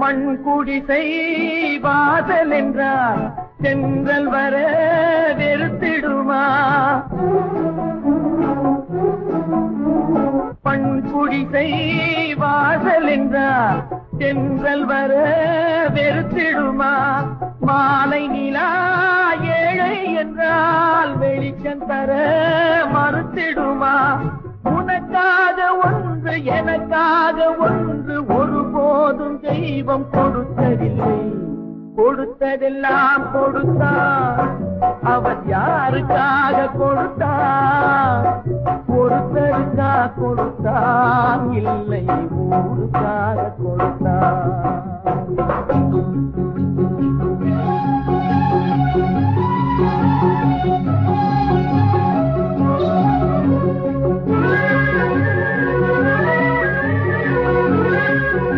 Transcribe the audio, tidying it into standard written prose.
மண் குடிசை வாசல் என்றால் தென்றல் வர வெறுத்திடுமா? மண் குடிசை வாசல் என்றால் தென்றல் வர வெறுத்திடுமா? மாலை நிலா ஏழை என்றால் வெளிச்சம் தர மறுத்திடுமா? உனக்காக ஒன்று எனக்காக ஒன்று ஒருபோதும் தெய்வம் கொடுத்ததில்லை. கொடுத்ததெல்லாம் கொடுத்தான். அவன் யாருக்காக கொடுத்தான்? ஒருத்தருக்காக கொடுத்தான், இல்லை ஊருக்காக கொடுத்தான்.